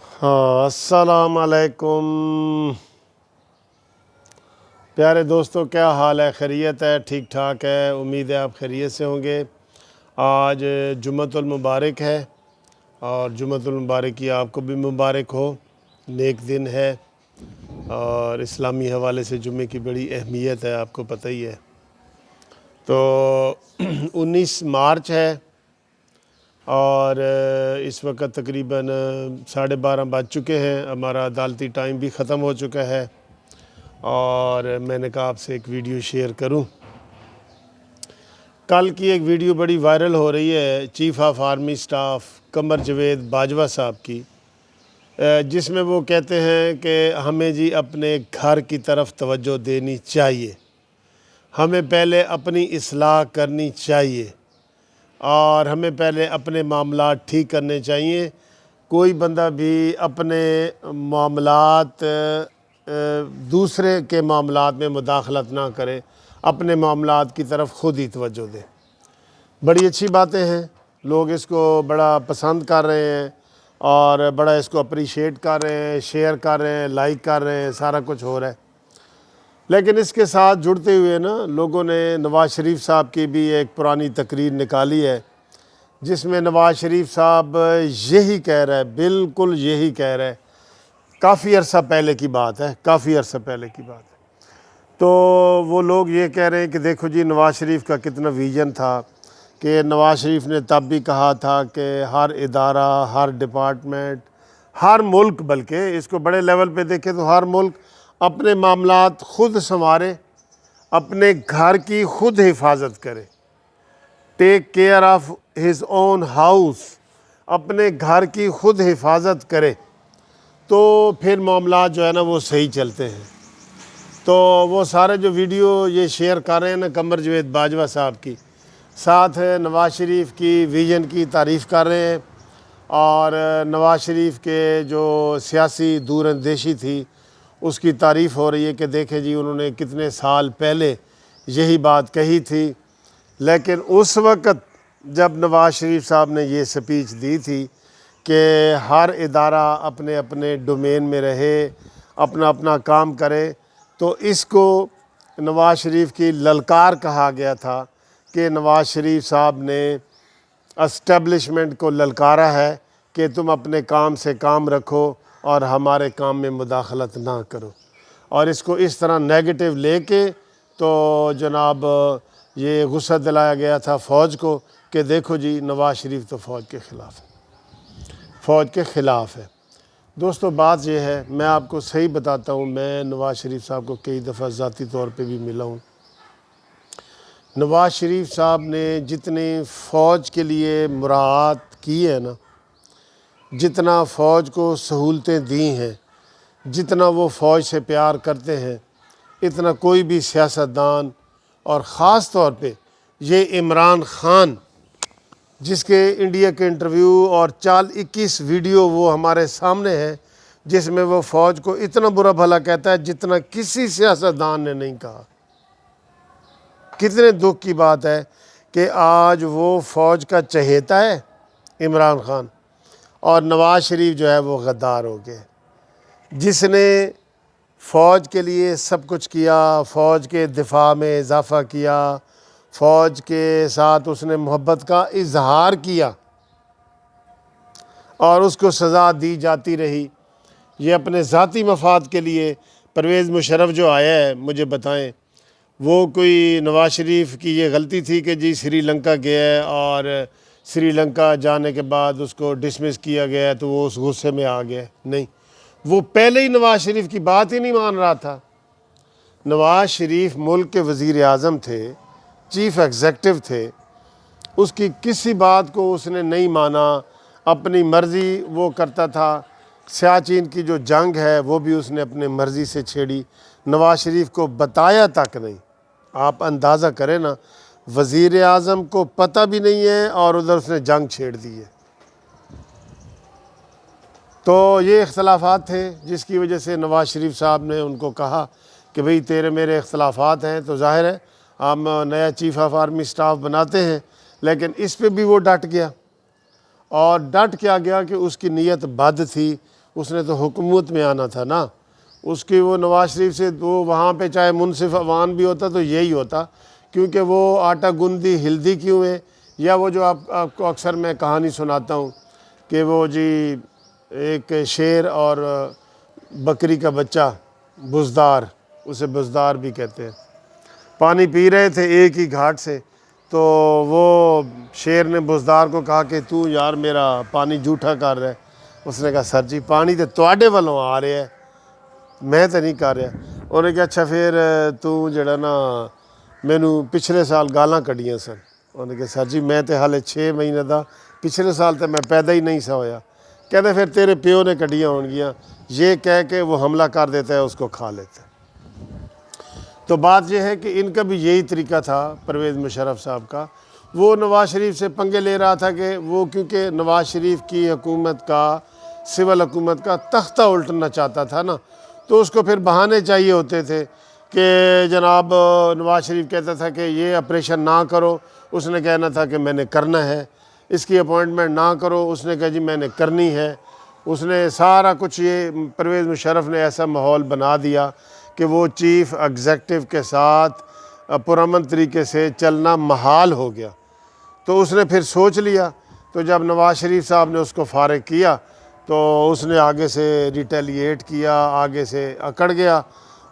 ہاں، السلام علیکم پیارے دوستو، کیا حال ہے؟ خیریت ہے؟ ٹھیک ٹھاک ہے؟ امید ہے آپ خیریت سے ہوں گے۔ آج جمعۃ المبارک ہے اور جمعۃ المبارک کی آپ کو بھی مبارک ہو۔ نیک دن ہے اور اسلامی حوالے سے جمعے کی بڑی اہمیت ہے، آپ کو پتہ ہی ہے۔ تو 19 مارچ ہے اور اس وقت تقریباً 12:30 بج چکے ہیں۔ ہمارا عدالتی ٹائم بھی ختم ہو چکا ہے اور میں نے کہا آپ سے ایک ویڈیو شیئر کروں۔ کل کی ایک ویڈیو بڑی وائرل ہو رہی ہے chief of army staff Qamar Javed Bajwa صاحب کی، جس میں وہ کہتے ہیں کہ ہمیں جی اپنے گھر کی طرف توجہ دینی چاہیے، ہمیں پہلے اپنی اصلاح کرنی چاہیے اور ہمیں پہلے اپنے معاملات ٹھیک کرنے چاہیے۔ کوئی بندہ بھی اپنے معاملات دوسرے کے معاملات میں مداخلت نہ کرے، اپنے معاملات کی طرف خود ہی توجہ دے۔ بڑی اچھی باتیں ہیں، لوگ اس کو بڑا پسند کر رہے ہیں اور بڑا اس کو اپریشیٹ کر رہے ہیں، شیئر کر رہے ہیں، لائک کر رہے ہیں، سارا کچھ ہو رہا ہے۔ لیکن اس کے ساتھ جڑتے ہوئے لوگوں نے نواز شریف صاحب کی بھی ایک پرانی تقریر نکالی ہے، جس میں نواز شریف صاحب یہی کہہ رہا ہے، بالکل یہی کہہ رہا ہے، کافی عرصہ پہلے کی بات ہے، کافی عرصہ پہلے کی بات ہے۔ تو وہ لوگ یہ کہہ رہے ہیں کہ دیکھو جی نواز شریف کا کتنا ویژن تھا، کہ نواز شریف نے تب بھی کہا تھا کہ ہر ادارہ، ہر ڈپارٹمنٹ، ہر ملک، بلکہ اس کو بڑے لیول پہ دیکھیں تو ہر ملک اپنے معاملات خود سنوارے، اپنے گھر کی خود حفاظت کرے، take care of his own house, اپنے گھر کی خود حفاظت کرے تو پھر معاملات جو ہے نا وہ صحیح چلتے ہیں۔ تو وہ سارے جو ویڈیو یہ شیئر کر رہے ہیں نا قمر جاوید باجوہ صاحب کی، ساتھ نواز شریف کی ویژن کی تعریف کر رہے ہیں اور نواز شریف کے جو سیاسی دور اندیشی تھی اس کی تعریف ہو رہی ہے کہ دیکھیں جی انہوں نے کتنے سال پہلے یہی بات کہی تھی، لیکن اس وقت جب نواز شریف صاحب نے یہ سپیچ دی تھی کہ ہر ادارہ اپنے اپنے ڈومین میں رہے، اپنا اپنا کام کرے، تو اس کو نواز شریف کی للکار کہا گیا تھا کہ نواز شریف صاحب نے اسٹیبلشمنٹ کو للکارا ہے کہ تم اپنے کام سے کام رکھو اور ہمارے کام میں مداخلت نہ کرو، اور اس کو اس طرح نیگیٹو لے کے تو جناب یہ غصہ دلایا گیا تھا فوج کو کہ دیکھو جی نواز شریف تو فوج کے خلاف ہے، فوج کے خلاف ہے۔ دوستو بات یہ ہے، میں آپ کو صحیح بتاتا ہوں، میں نواز شریف صاحب کو کئی دفعہ ذاتی طور پہ بھی ملا ہوں۔ نواز شریف صاحب نے جتنی فوج کے لیے مراعات کی ہے نا، جتنا فوج کو سہولتیں دی ہیں، جتنا وہ فوج سے پیار کرتے ہیں، اتنا کوئی بھی سیاستدان، اور خاص طور پہ یہ عمران خان، جس کے انڈیا کے انٹرویو اور 21 ویڈیو وہ ہمارے سامنے ہیں، جس میں وہ فوج کو اتنا برا بھلا کہتا ہے جتنا کسی سیاستدان نے نہیں کہا۔ کتنے دکھ کی بات ہے کہ آج وہ فوج کا چہیتا ہے عمران خان، اور نواز شریف جو ہے وہ غدار ہو گئے، جس نے فوج کے لیے سب کچھ کیا، فوج کے دفاع میں اضافہ کیا، فوج کے ساتھ اس نے محبت کا اظہار کیا اور اس کو سزا دی جاتی رہی۔ یہ اپنے ذاتی مفاد کے لیے پرویز مشرف جو آیا ہے، مجھے بتائیں وہ کوئی نواز شریف کی یہ غلطی تھی کہ جی سری لنکا گیا ہے اور سری لنکا جانے کے بعد اس کو ڈسمس کیا گیا ہے تو وہ اس غصے میں آ گیا؟ نہیں، وہ پہلے ہی نواز شریف کی بات ہی نہیں مان رہا تھا۔ نواز شریف ملک کے وزیر اعظم تھے، چیف ایگزیکٹو تھے، اس کی کسی بات کو اس نے نہیں مانا، اپنی مرضی وہ کرتا تھا۔ سیاچین کی جو جنگ ہے وہ بھی اس نے اپنے مرضی سے چھیڑی، نواز شریف کو بتایا تک نہیں۔ آپ اندازہ کریں نا، وزیر اعظم کو پتہ بھی نہیں ہے اور ادھر اس نے جنگ چھیڑ دی ہے۔ تو یہ اختلافات تھے جس کی وجہ سے نواز شریف صاحب نے ان کو کہا کہ بھئی تیرے میرے اختلافات ہیں، تو ظاہر ہے ہم نیا چیف آف آرمی سٹاف بناتے ہیں، لیکن اس پہ بھی وہ ڈٹ گیا، اور ڈٹ کیا گیا کہ اس کی نیت بد تھی، اس نے تو حکومت میں آنا تھا نا، اس کی وہ نواز شریف سے وہ وہاں پہ چاہے منصف عوان بھی ہوتا تو یہی ہوتا، کیونکہ وہ آٹا گندی ہلدی کیوں ہے، یا وہ جو آپ کو اکثر میں کہانی سناتا ہوں کہ وہ جی ایک شیر اور بکری کا بچہ بزدار، اسے بزدار بھی کہتے ہیں، پانی پی رہے تھے ایک ہی گھاٹ سے، تو وہ شیر نے بزدار کو کہا کہ تو یار میرا پانی جھوٹا کر رہا ہے۔ اس نے کہا سر جی پانی تو تواڈے والوں آ رہا ہے، میں تو نہیں کر رہا۔ انہوں نے کہا اچھا پھر تو جڑا نا مینوں پچھلے سال گالاں کڈیاں سن۔ انہوں نے کہا سر جی میں تے حالے 6 مہینے دا، پچھلے سال تو میں پیدا ہی نہیں سا ہویا۔ کہتے پھر تیرے پیو نے کڈیاں ہون گیاں، یہ کہہ کے وہ حملہ کر دیتا ہے، اس کو کھا لیتا ہے۔ تو بات یہ ہے کہ ان کا بھی یہی طریقہ تھا پرویز مشرف صاحب کا، وہ نواز شریف سے پنگے لے رہا تھا کہ وہ کیونکہ نواز شریف کی حکومت کا، سول حکومت کا تختہ الٹنا چاہتا تھا نا، تو اس کو پھر بہانے چاہیے ہوتے تھے کہ جناب نواز شریف کہتا تھا کہ یہ آپریشن نہ کرو، اس نے کہنا تھا کہ میں نے کرنا ہے، اس کی اپوائنٹمنٹ نہ کرو، اس نے کہا جی میں نے کرنی ہے۔ اس نے سارا کچھ، یہ پرویز مشرف نے ایسا ماحول بنا دیا کہ وہ چیف ایگزیکٹو کے ساتھ پرامن طریقے سے چلنا محال ہو گیا۔ تو اس نے پھر سوچ لیا، تو جب نواز شریف صاحب نے اس کو فارغ کیا تو اس نے آگے سے ریٹیلیٹ کیا، آگے سے اکڑ گیا،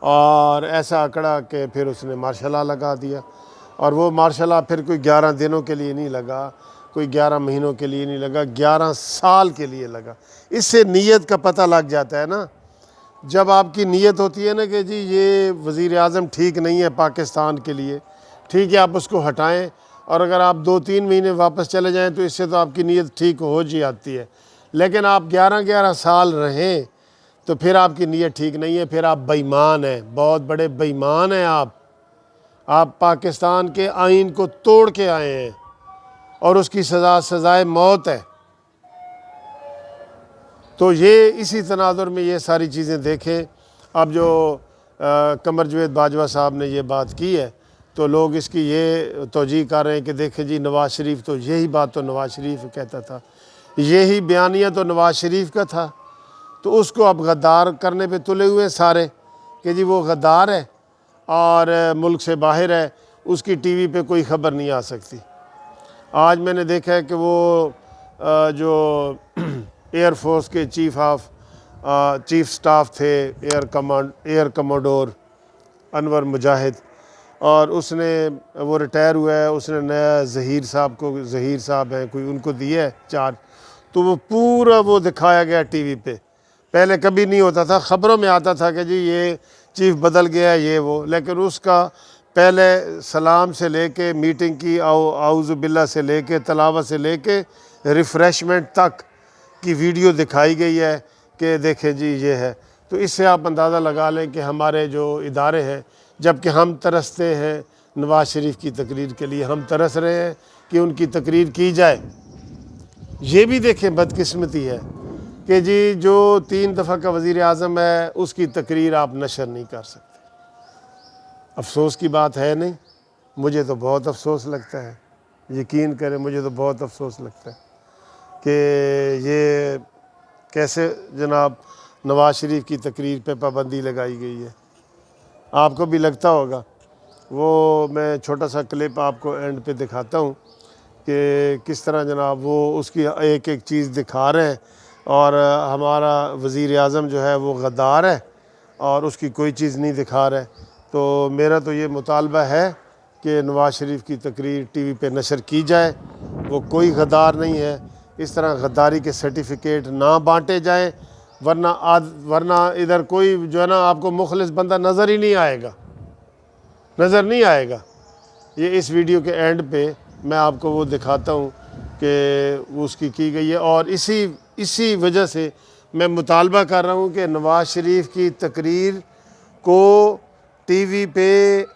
اور ایسا اکڑا کہ پھر اس نے مارشل لا لگا دیا، اور وہ مارشل لا پھر کوئی 11 دنوں کے لیے نہیں لگا، کوئی 11 مہینوں کے لیے نہیں لگا، 11 سال کے لیے لگا۔ اس سے نیت کا پتہ لگ جاتا ہے نا، جب آپ کی نیت ہوتی ہے نا کہ جی یہ وزیر اعظم ٹھیک نہیں ہے پاکستان کے لیے، ٹھیک ہے آپ اس کو ہٹائیں، اور اگر آپ 2-3 مہینے واپس چلے جائیں تو اس سے تو آپ کی نیت ٹھیک ہو جاتی ہے، لیکن آپ 11 سال رہیں تو پھر آپ کی نیت ٹھیک نہیں ہے، پھر آپ بے ایمان ہیں، بہت بڑے بے ایمان ہیں آپ پاکستان کے آئین کو توڑ کے آئے ہیں، اور اس کی سزائے موت ہے۔ تو یہ اسی تناظر میں یہ ساری چیزیں دیکھیں۔ اب جو قمر جاوید باجوہ صاحب نے یہ بات کی ہے تو لوگ اس کی یہ توجیہ کر رہے ہیں کہ دیکھیں جی نواز شریف تو یہی بات تو نواز شریف کہتا تھا، یہی بیانیہ تو نواز شریف کا تھا، تو اس کو اب غدار کرنے پہ تلے ہوئے سارے کہ جی وہ غدار ہے اور ملک سے باہر ہے، اس کی ٹی وی پہ کوئی خبر نہیں آ سکتی۔ آج میں نے دیکھا ہے کہ وہ جو ایئر فورس کے چیف سٹاف تھے، ایئر کموڈور انور مجاہد، اور اس نے وہ ریٹائر ہوا ہے، اس نے نیا ظہیر صاحب ہیں کوئی، ان کو دیا ہے چارج، تو وہ پورا وہ دکھایا گیا ٹی وی پہ۔ پہلے کبھی نہیں ہوتا تھا، خبروں میں آتا تھا کہ جی یہ چیف بدل گیا یہ وہ، لیکن اس کا پہلے سلام سے لے کے میٹنگ کی اعوذ باللہ سے لے کے تلاوت سے لے کے ریفریشمنٹ تک کی ویڈیو دکھائی گئی ہے کہ دیکھیں جی یہ ہے۔ تو اس سے آپ اندازہ لگا لیں کہ ہمارے جو ادارے ہیں، جب کہ ہم ترستے ہیں نواز شریف کی تقریر کے لیے، ہم ترس رہے ہیں کہ ان کی تقریر کی جائے۔ یہ بھی دیکھیں بدقسمتی ہے کہ جی جو 3 دفعہ کا وزیر اعظم ہے اس کی تقریر آپ نشر نہیں کر سکتے۔ افسوس کی بات ہے نہیں؟ مجھے تو بہت افسوس لگتا ہے، یقین کریں مجھے تو بہت افسوس لگتا ہے کہ یہ کیسے جناب نواز شریف کی تقریر پہ پابندی لگائی گئی ہے۔ آپ کو بھی لگتا ہوگا، وہ میں چھوٹا سا کلپ آپ کو اینڈ پہ دکھاتا ہوں کہ کس طرح جناب وہ اس کی ایک ایک چیز دکھا رہے ہیں، اور ہمارا وزیر اعظم جو ہے وہ غدار ہے اور اس کی کوئی چیز نہیں دکھا رہے۔ تو میرا تو یہ مطالبہ ہے کہ نواز شریف کی تقریر ٹی وی پہ نشر کی جائے، وہ کوئی غدار نہیں ہے، اس طرح غداری کے سرٹیفکیٹ نہ بانٹے جائیں، ورنہ ادھر کوئی جو ہے نا آپ کو مخلص بندہ نظر ہی نہیں آئے گا۔ یہ اس ویڈیو کے اینڈ پہ میں آپ کو وہ دکھاتا ہوں کہ اس کی گئی ہے، اور اسی وجہ سے میں مطالبہ کر رہا ہوں کہ نواز شریف کی تقریر کو ٹی وی پہ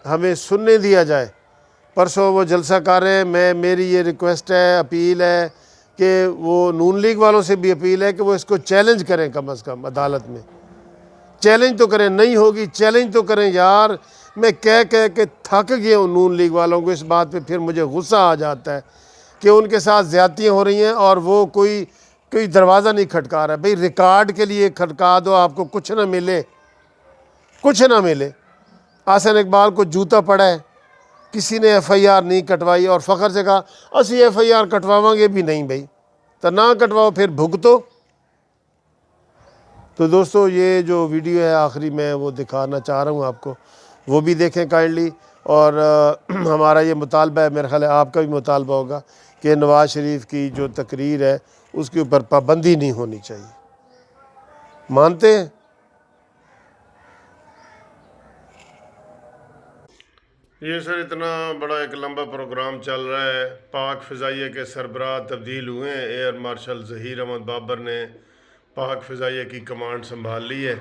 ہمیں سننے دیا جائے۔ پرسوں وہ جلسہ کر رہے ہیں، میری یہ ریکویسٹ ہے، اپیل ہے کہ وہ نون لیگ والوں سے بھی اپیل ہے کہ وہ اس کو چیلنج کریں، کم از کم عدالت میں چیلنج تو کریں، نہیں ہوگی چیلنج تو کریں یار۔ میں کہہ کے تھک گیا ہوں نون لیگ والوں کو، اس بات پہ پھر مجھے غصہ آ جاتا ہے کہ ان کے ساتھ زیادتیاں ہو رہی ہیں اور وہ کوئی کوئی دروازہ نہیں کھٹکا رہا. بھئی ریکارڈ کے لیے کھٹکا دو, آپ کو کچھ نہ ملے, کچھ نہ ملے. حسن اقبال کو جوتا پڑا ہے, کسی نے ایف آئی آر نہیں کٹوائی, اور فخر سے کہا اسی ایف آئی آر کٹواواں گے بھی نہیں. بھائی تو نہ کٹواؤ, پھر بھگتو. تو دوستو یہ جو ویڈیو ہے آخری میں وہ دکھانا چاہ رہا ہوں آپ کو, وہ بھی دیکھیں کائنڈلی. اور ہمارا یہ مطالبہ ہے, میرا خیال ہے آپ کا بھی مطالبہ ہوگا کہ نواز شریف کی جو تقریر ہے اس کے اوپر پابندی نہیں ہونی چاہیے. مانتے ہیں؟ یہ سر اتنا بڑا ایک لمبا پروگرام چل رہا ہے. پاک فضائیہ کے سربراہ تبدیل ہوئے ہیں. ایئر مارشل ظہیر احمد بابر نے پاک فضائیہ کی کمانڈ سنبھال لی ہے,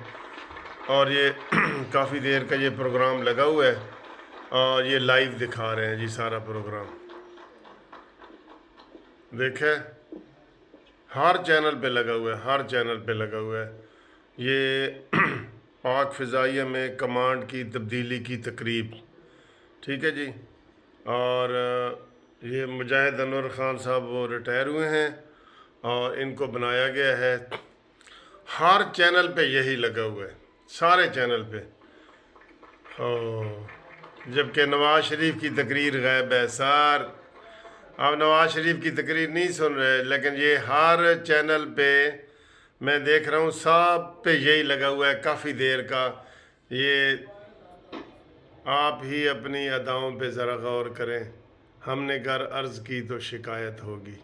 اور یہ کافی دیر کا یہ پروگرام لگا ہوا ہے, اور یہ لائیو دکھا رہے ہیں جی سارا پروگرام. دیکھیں ہر چینل پہ لگا ہوا ہے, ہر چینل پہ لگا ہوا ہے. یہ پاک فضائیہ میں کمانڈ کی تبدیلی کی تقریب, ٹھیک ہے جی. اور یہ مجاہد انور خان صاحب وہ ریٹائر ہوئے ہیں, اور ان کو بنایا گیا ہے. ہر چینل پہ یہی لگا ہوا ہے, سارے چینل پہ. جبکہ نواز شریف کی تقریر غائب ہے سر. آپ نواز شریف کی تقریر نہیں سن رہے, لیکن یہ ہر چینل پہ میں دیکھ رہا ہوں, سب پہ یہی لگا ہوا ہے کافی دیر کا. یہ آپ ہی اپنی اداؤں پہ ذرا غور کریں, ہم نے گر عرض کی تو شکایت ہوگی.